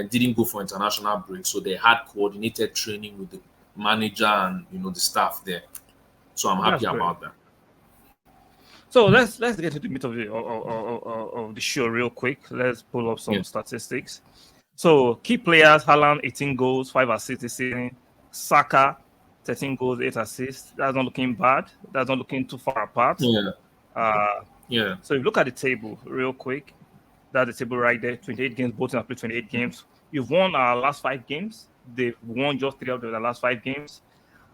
didn't go for international break, so they had coordinated training with the manager and the staff there. So I'm happy about that. So let's get to the meat of the show real quick. Let's pull up some statistics. So key players: Haaland 18 goals, 5 assists this season. Saka 13 goals, 8 assists. That's not looking bad. That's not looking too far apart. Yeah. So if you look at the table real quick, that's the table right there. 28 games. Both teams have played 28 games. You've won our last 5 games. They've won just 3 of the last 5 games.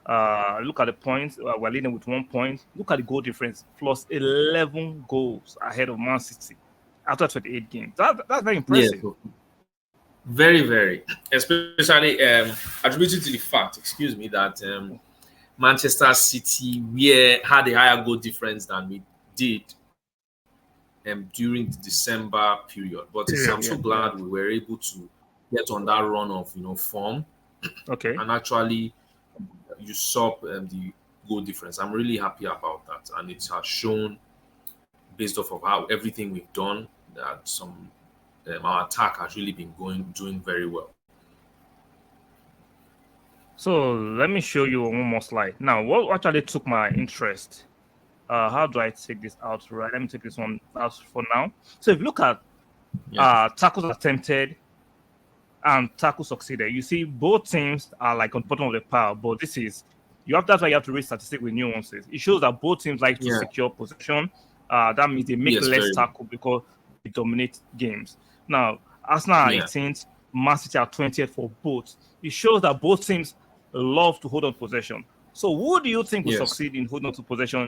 Look at the points. We're leading with 1 point. Look at the goal difference. Plus 11 goals ahead of Man City after 28 games. That's very impressive. Yeah. Very, very. Especially attributed to the fact, that Manchester City had a higher goal difference than we did during the December period. But I'm so glad we were able to get on that run of form. Okay. And actually usurp the goal difference. I'm really happy about that, and it has shown, based off of how everything we've done, that our attack has really been doing very well. So let me show you one more slide. Now, what actually took my interest? How do I take this out? Right, let me take this one out for now. So if you look at tackles attempted and tackles succeeded, you see both teams are like on the bottom of the pile, but that's why you have to read statistics with nuances. It shows that both teams like to secure possession. That means they make less tackle because they dominate games. Now, Arsenal are 18th, Man City are 20th for both. It shows that both teams love to hold on possession. So who do you think will succeed in holding on to possession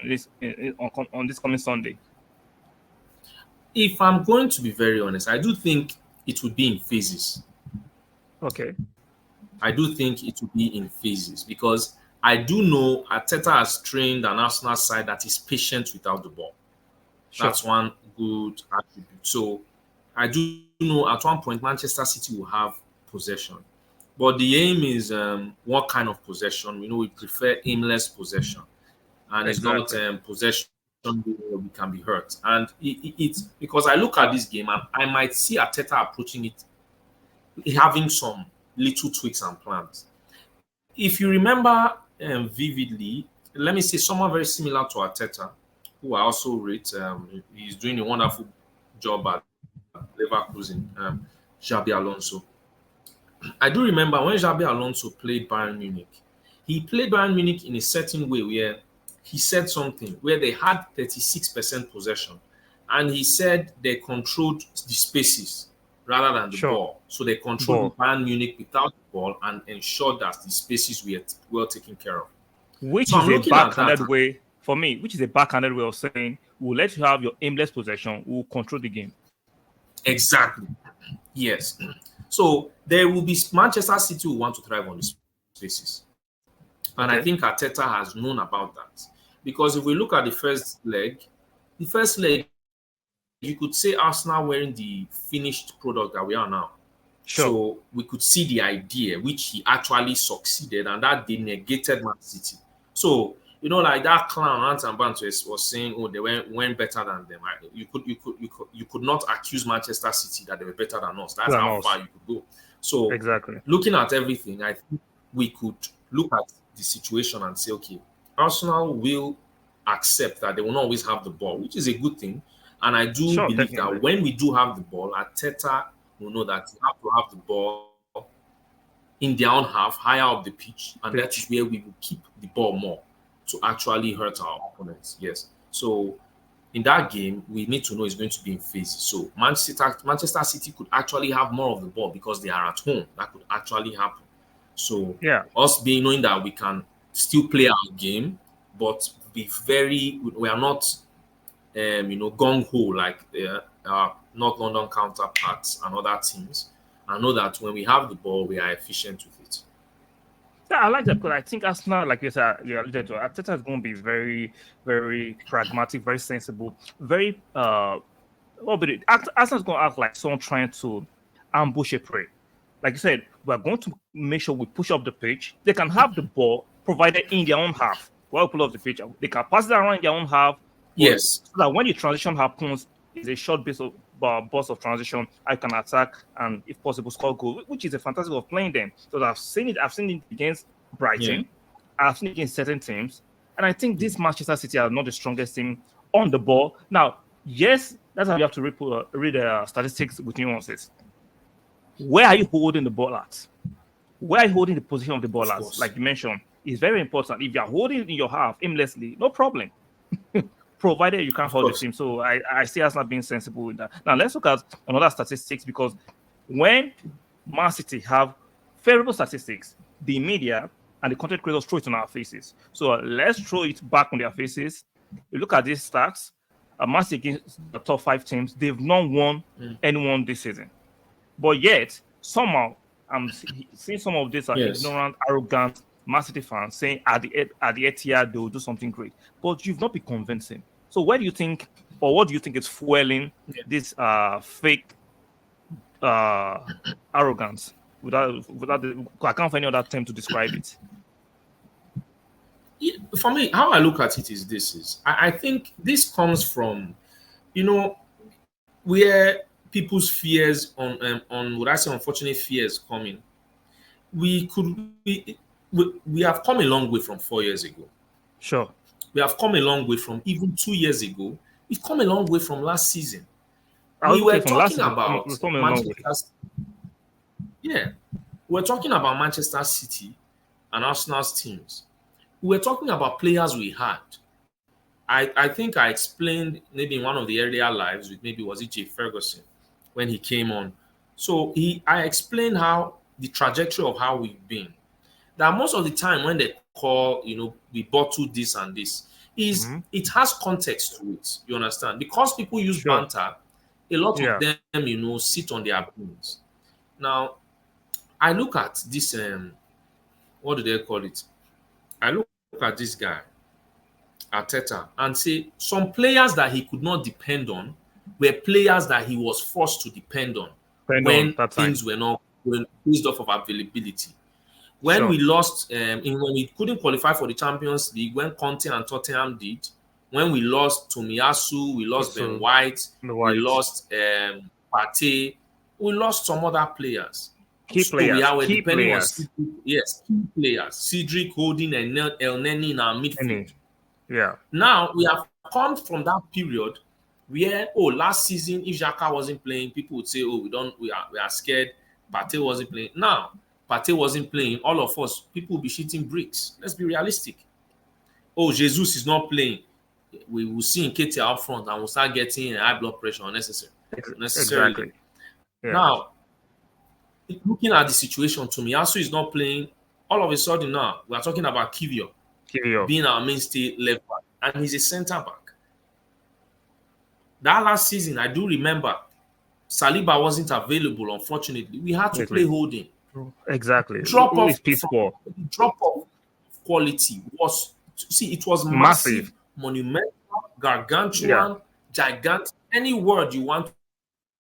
on this coming Sunday? If I'm going to be very honest, I do think it would be in phases. Okay. I do think it will be in phases because I do know Arteta has trained an Arsenal side that is patient without the ball. Sure. That's one good attribute. So I do know at one point Manchester City will have possession. But the aim is what kind of possession? We prefer aimless possession. And it's not possession where we can be hurt. And it's because I look at this game and I might see Arteta approaching it having some little tweaks and plans. If you remember vividly, let me say someone very similar to Arteta, who I also rate. He's doing a wonderful job at Leverkusen, Xabi Alonso. I do remember when Xabi Alonso played Bayern Munich, he played Bayern Munich in a certain way where he said something where they had 36% possession, and he said they controlled the spaces rather than the ball. So they controlled Bayern Munich without the ball and ensured that the spaces were well taken care of. Which is a backhanded way, for me, which is a backhanded way of saying, we'll let you have your aimless possession, we'll control the game. Exactly. Yes. So there will be Manchester City who want to thrive on the spaces. And I think Arteta has known about that. Because if we look at the first leg, you could say Arsenal wearing the finished product that we are now. Sure. So we could see the idea, which he actually succeeded, and that they negated Man City. So, like that clown Anton Bantos was saying, they went better than them. You could not accuse Manchester City that they were better than us. That's how far you could go. So looking at everything, I think we could look at the situation and say, okay, Arsenal will accept that they will not always have the ball, which is a good thing. And I do believe that when we do have the ball, Arteta will know that you have to have the ball in their own half, higher up the pitch, and that is where we will keep the ball more to actually hurt our opponents. Yes. So in that game, we need to know it's going to be in phases. So Manchester City could actually have more of the ball because they are at home. That could actually happen. So us knowing that we can still play our game, but we are not gung-ho like North London counterparts and other teams. I know that when we have the ball, we are efficient with it. Yeah, I like that because I think Arsenal, like you said, Arteta is going to be very, very pragmatic, very sensible, very Arsenal is going to act like someone trying to ambush a prey. Like you said, we're going to make sure we push up the pitch. They can have the ball provided in their own half. While we pull up the pitch, they can pass it around in their own half. Yes. So that when the transition happens, it's a short burst of transition. I can attack and, if possible, score goal, which is a fantastic way of playing them. So I've seen it. I've seen it against Brighton. Yeah. I've seen it against certain teams, and I think this Manchester City are not the strongest team on the ball. Now, yes, that's how you have to read the statistics with nuances. Where are you holding the ball at? Where are you holding the position of the ball at? Like you mentioned, it's very important. If you're holding it in your half aimlessly, no problem. Provided you can't hold the team. So I see us not being sensible with that. Now let's look at another statistics, because when Man City have favorable statistics, the media and the content creators throw it on our faces. So let's throw it back on their faces. You look at these stats. Man City against the top 5 teams, they've not won anyone this season. But yet, somehow, I'm seeing some of these are ignorant, arrogant Man City fans saying at the ETIHAD they will do something great. But you've not been convincing. So where do you think, or what do you think is fueling this fake arrogance? Without I can't find any other term to describe it. For me, how I look at it is this: I think this comes from, where people's fears on would I say unfortunate fears coming. We have come a long way from 4 years ago. Sure. We have come a long way from even 2 years ago. We've come a long way from last season. We were talking about Manchester. Yeah, we're talking about Manchester City and Arsenal's teams. We were talking about players we had. I think I explained maybe in one of the earlier lives with maybe was it Jay Ferguson when he came on. So I explained how the trajectory of how we've been. That most of the time when they call, we bottled this and this, it has context to it. You understand? Because people use banter, a lot of them, sit on their brains. Now, I look at this, what do they call it? I look at this guy, Arteta, and say some players that he could not depend on were players that he was forced to depend on when things were not going based off of availability. When we lost, when we couldn't qualify for the Champions League, when Conte and Tottenham did, when we lost Tomiyasu, we lost Ben White, we lost Partey, we lost some other players. Key players. Key players. Key players. Cedric Holding and El Neni in our midfield. Yeah. Now we have come from that period where, last season if Xhaka wasn't playing, people would say, we are scared. Partey wasn't playing. Now Partey wasn't playing. All of us, people will be shooting bricks. Let's be realistic. Jesus is not playing. We will see Nketiah up front and we'll start getting high blood pressure unnecessarily. Exactly. Yeah. Now, looking at the situation, Tomiyasu is not playing. All of a sudden now, we are talking about Kivio being our mainstay left back, and he's a centre back. That last season, I do remember, Saliba wasn't available, unfortunately. We had to play holding. Exactly. Drop off quality was, it was massive, monumental, gargantuan, gigantic, any word you want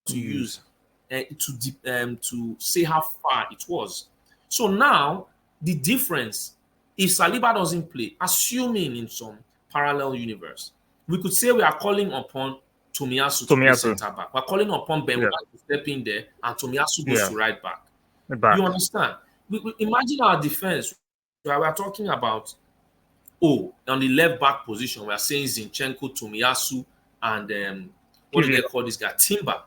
to use to say how far it was. So now the difference, if Saliba doesn't play, assuming in some parallel universe, we could say we are calling upon Tomiyasu to play centre back. We're calling upon Ben White to step in there, and Tomiyasu goes to right back. You understand? We imagine our defense. We are talking about, on the left back position, we are saying Zinchenko, Tomiyasu, and what do they call this guy? Timber.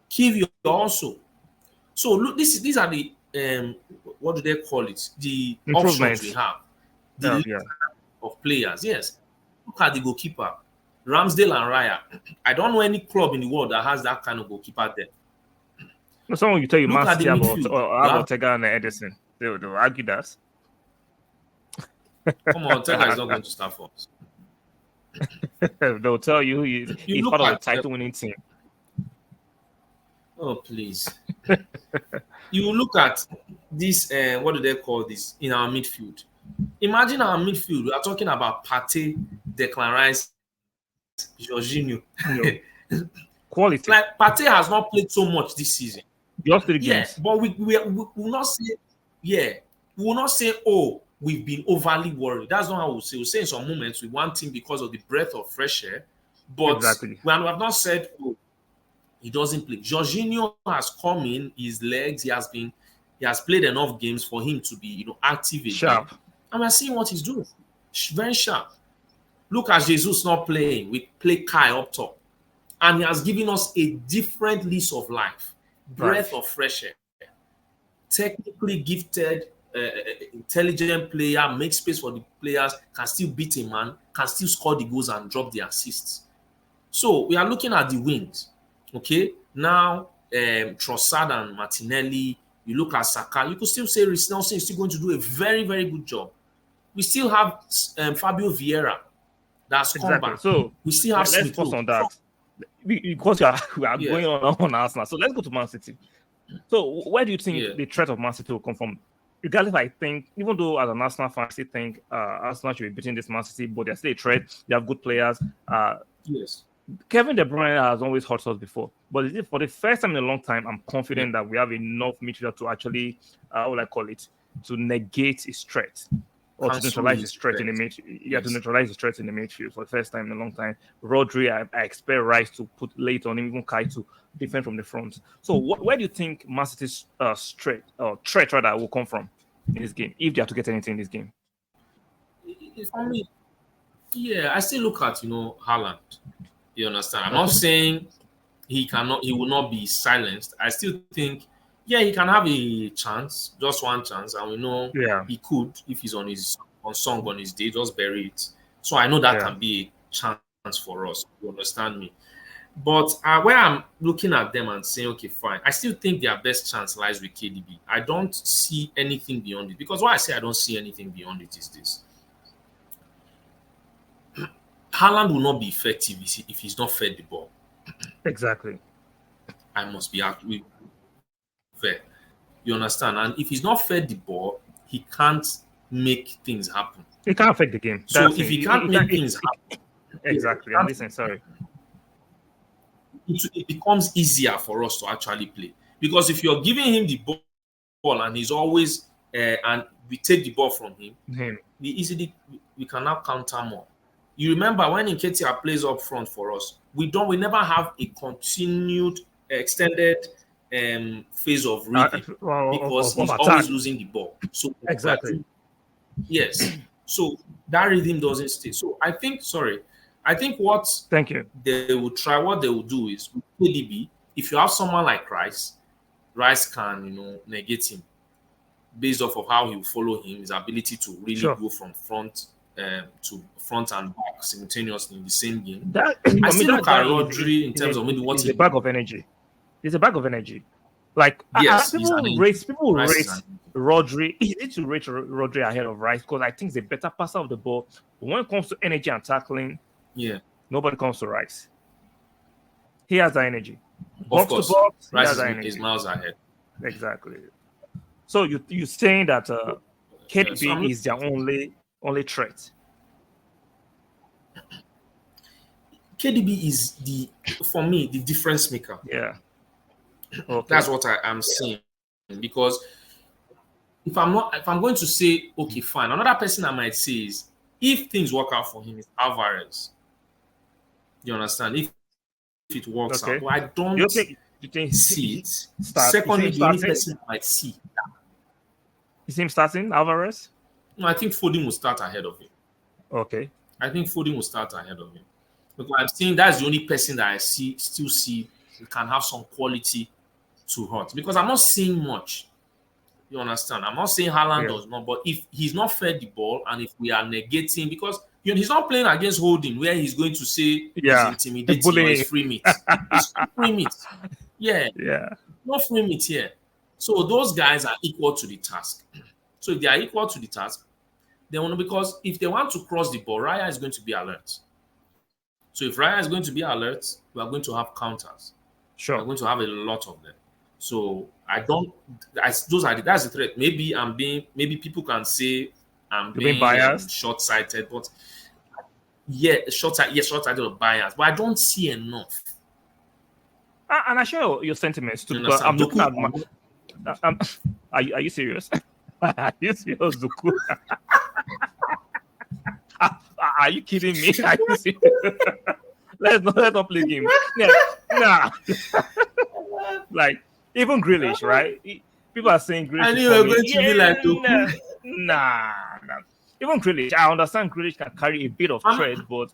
Kivio also. So look, these are the what do they call it? The options we have. The list of players. Yes. Look at the goalkeeper. Ramsdale and Raya. I don't know any club in the world that has that kind of goalkeeper there. Someone will tell you Man City about Ortega and Edison. They'll argue that. Come on, Ortega is not going to start for us. They'll tell you he's part of the title-winning team. Oh, please. You look at this, what do they call this, in our midfield. Imagine our midfield. We are talking about Partey, Declan Rice, Jorginho. Quality. Like, Partey has not played so much this season. Just 3 games. Yeah, but we will not say, we will not say, we've been overly worried. That's not how we'll say. We'll say in some moments we want him because of the breath of fresh air, but we have not said, He doesn't play. Jorginho has come in, his legs, he has played enough games for him to be, active again. Sharp. And we're seeing what he's doing. Very sharp. Look at Jesus not playing. We play Kai up top. And he has given us a different lease of life. Breath of fresh air. Technically gifted, intelligent player, makes space for the players, can still beat a man, can still score the goals and drop the assists. So we are looking at the wings. Okay, now Trossard and Martinelli, you look at Saka, you could still say Reece Nelson is still going to do a very, very good job. We still have Fabio Vieira that's come back. So we still have let's focus on that. Because we are going on Arsenal. So let's go to Man City. So where do you think the threat of Man City will come from? Regardless, I think, even though as an Arsenal fan, I still think Arsenal should be beating this Man City, but they're still a threat. They have good players. Yes. Kevin De Bruyne has always hurt us before, but for the first time in a long time, I'm confident that we have enough midfield to actually, to negate his threat or to neutralize his threat in the midfield. Yeah, to neutralize his threat in the midfield for the first time in a long time. Rodri, I expect Rice to put late on him, even Kai to defend from the front. So, where do you think Man City's threat will come from in this game, if they have to get anything in this game? For me, I still look at Haaland. You understand? I'm not saying he will not be silenced. I still think, he can have a chance, just one chance, and we know he could if he's on his day, just bury it. So I know that can be a chance for us. You understand me? But where I'm looking at them and saying, okay, fine, I still think their best chance lies with KDB. I don't see anything beyond it. Because why I say I don't see anything beyond it is this. Haaland will not be effective if he's not fed the ball. Exactly. I must be fair. You understand? And if he's not fed the ball, he can't make things happen. He can't affect the game. So if he can't make things happen. Exactly. I'm listening, sorry. It becomes easier for us to actually play. Because if you're giving him the ball and he's always, and we take the ball from him, we can now counter more. You remember when Nketiah plays up front for us, we never have a continued, extended phase of rhythm because he's always losing the ball. So exactly. Yes. So that rhythm doesn't stay. So I think what they will try, what they will do is with KDB, if you have someone like Rice can, negate him based off of how he will follow him, his ability to really go from front to front and back simultaneously in the same game. I still look at Rodri in terms of maybe what he's a bag of energy. He's a bag of energy. Like people rate Rodri. It's easy to rate Rodri ahead of Rice because I think he's a better passer of the ball. But when it comes to energy and tackling, nobody comes to Rice. He has the energy. Of course, Rice is miles ahead. Exactly. So you're saying that KDB is their only threat. KDB is for me the difference maker. Yeah. Okay. That's what I am saying. Because if I'm going to say, okay, fine, another person I might say is if things work out for him is Alvarez. You understand? If it works out. But I don't you think see it. Secondly, the only person I might see. Is him starting, Alvarez? No, I think Foden will start ahead of him. Okay. I think Foden will start ahead of him. Because I'm saying that's the only person that I still see can have some quality to hurt. Because I'm not seeing much. You understand? I'm not saying Haaland does not, but if he's not fed the ball and if we are negating, because he's not playing against Holding where he's going to say he's intimidating or he's free meat. It's free meat. Yeah. No free meat here. So those guys are equal to the task. So if they are equal to the task, they want to, because if they want to cross the ball, Raya is going to be alert. So if Raya is going to be alert, we are going to have counters. Sure. We're going to have a lot of them. So that's the threat. Maybe people can say I'm being biased, short-sighted, but short-sighted or biased, but I don't see enough. And I share your sentiments too. But I'm looking at are you serious? Are you serious, Zuku? Are you kidding me? Are you serious? Let's not play game. Yeah, Nah. Like, even Grealish, right? People are saying Grealish. I knew you were going to be like Doku. Nah. Even Grealish, I understand Grealish can carry a bit of threat, but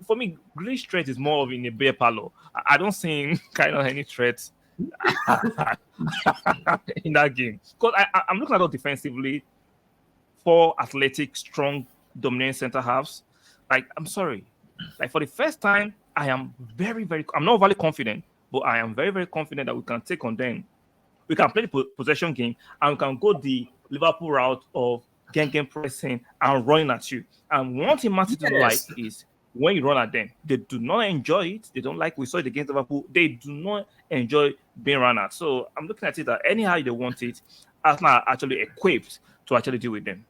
for me, Grealish threat is more of in a beer parlor. I don't see him kind of any threats in that game. Because I'm looking at it defensively. 4 athletic, strong, dominant center halves. Like, I'm sorry. Like, for the first time, I am very, very... I'm not overly confident, but I am very, very confident that we can take on them. We can play the possession game, and we can go the Liverpool route of game pressing and running at you. And one thing Man City don't like is when you run at them. They do not enjoy it. They don't like... We saw it against Liverpool. They do not enjoy being run at. So I'm looking at it that anyhow they want it, Arsenal are actually equipped to actually deal with them.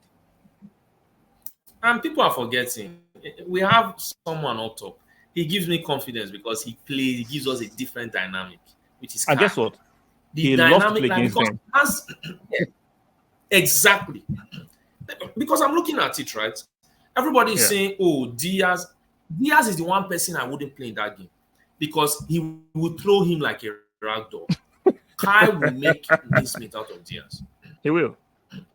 And people are forgetting, we have someone up top. He gives me confidence because he gives us a different dynamic, which is... And guess what? The dynamic, exactly. Because I'm looking at it, right? Everybody is saying, oh, Diaz is the one person I wouldn't play in that game because he would throw him like a rag doll. Kai will make mincemeat out of Diaz. He will.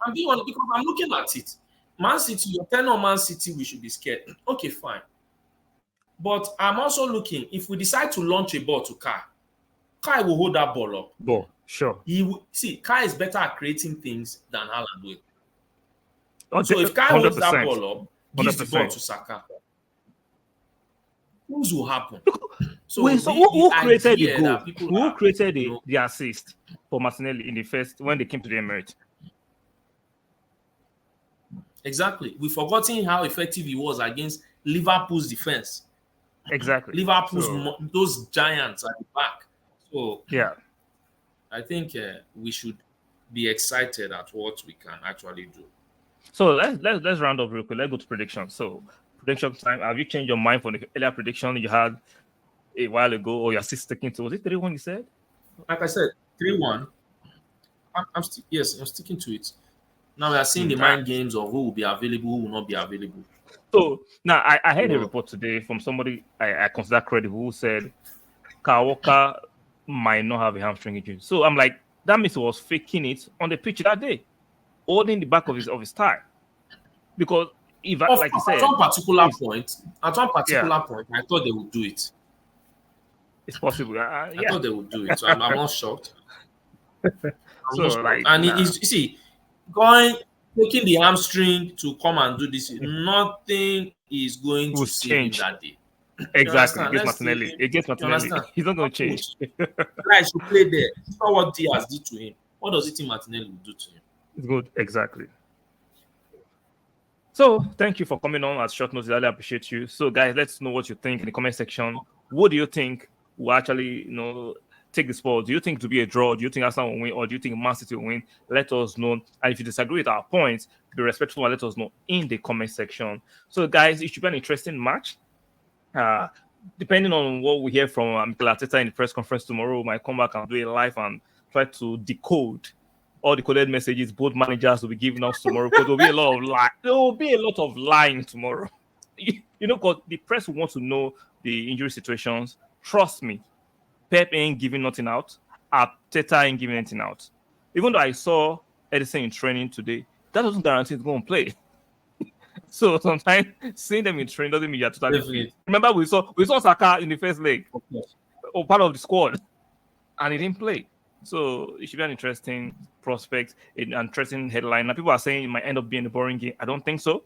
I'm being honest because I'm looking at it. Man City, you're telling on Man City we should be scared. Okay, fine. But I'm also looking, if we decide to launch a ball to Kai will hold that ball up. Ball, sure. Kai is better at creating things than Haaland will. Oh, so if Kai holds that ball up, gives 100%. The ball to Saka, things will happen. So who created the goal? Who created the assist for Martinelli in the first when they came to the Emirates? Exactly. We've forgotten how effective he was against Liverpool's defense. Exactly. Liverpool's those giants at the back. So yeah, I think we should be excited at what we can actually do. So let's round up real quick. Let's go to predictions. So prediction time. Have you changed your mind from the earlier prediction you had a while ago, or you're still sticking to? Was it 3-1 you said? Like I said, 3-1. I'm sticking to it. Now we are seeing the mind games of who will be available, who will not be available. So now I heard a report today from somebody I consider credible who said Kyle Walker might not have a hamstring injury. So I'm like, that means he was faking it on the pitch that day, holding the back of his thigh. Because if like you said, at one particular point, I thought they would do it. It's possible. I thought they would do it. So I'm not shocked. You see, taking the hamstring to come and do this, nothing is going to change that day. Exactly. Against Martinelli. He's not going to change. I should play there. It's not what Diaz did to him. What does it think Martinelli will do to him? It's good. Exactly. So, thank you for coming on at short notice. I really appreciate you. So, guys, let's know what you think in the comment section. What do you think will actually, take the sport? Do you think to be a draw? Do you think Arsenal will win, or do you think Man City will win? Let us know. And if you disagree with our points, be respectful and let us know in the comment section. So, guys, it should be an interesting match. Depending on what we hear from Mikel Arteta in the press conference tomorrow, we might come back and do a live and try to decode all the coded messages both managers will be giving us tomorrow, because there will be a lot of lying tomorrow. Because the press will want to know the injury situations. Trust me, Pep ain't giving nothing out. Arteta ain't giving anything out. Even though I saw Edison in training today, that doesn't guarantee he's going to play. So sometimes seeing them in training doesn't mean you're totally fit. Remember, we saw Saka in the first leg, or part of the squad, and he didn't play. So it should be an interesting prospect, an interesting headline. Now people are saying it might end up being a boring game. I don't think so,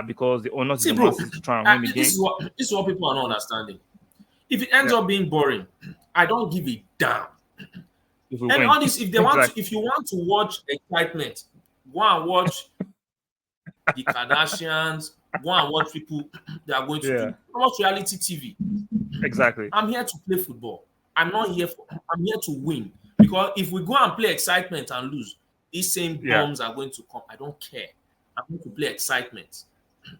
because the owners to try and win the game. This is what people are not understanding. If it ends up being boring, I don't give a damn. And all this, if you want to watch excitement, go and watch the Kardashians, go and watch people that are going to watch reality TV. Exactly. I'm here to play football. I'm here to win. Because if we go and play excitement and lose, these same bombs are going to come. I don't care. I'm going to play excitement.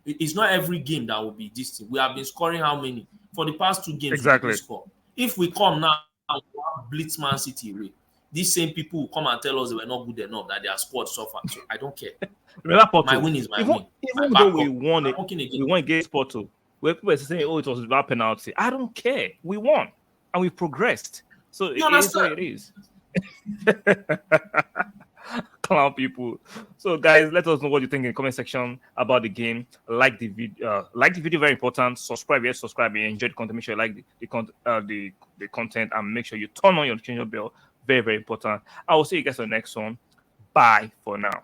It's not every game that will be this thing. We have been scoring how many? For the past 2 games, exactly. We score. If we come now and blitz Man City away, these same people will come and tell us they were not good enough, that their squad suffered. So I don't care. My win is my win. Even though we won against Porto, where people are saying, "Oh, it was without penalty," I don't care. We won. and we progressed. So You it is what understand? it is. Clown people. So guys, let us know what you think in the comment section about the game. Like the video, very important. Subscribe, yes, subscribe. You enjoy the content, make sure you like the content, and make sure you turn on your notification bell. Very, very important. I will see you guys on the next one. Bye for now.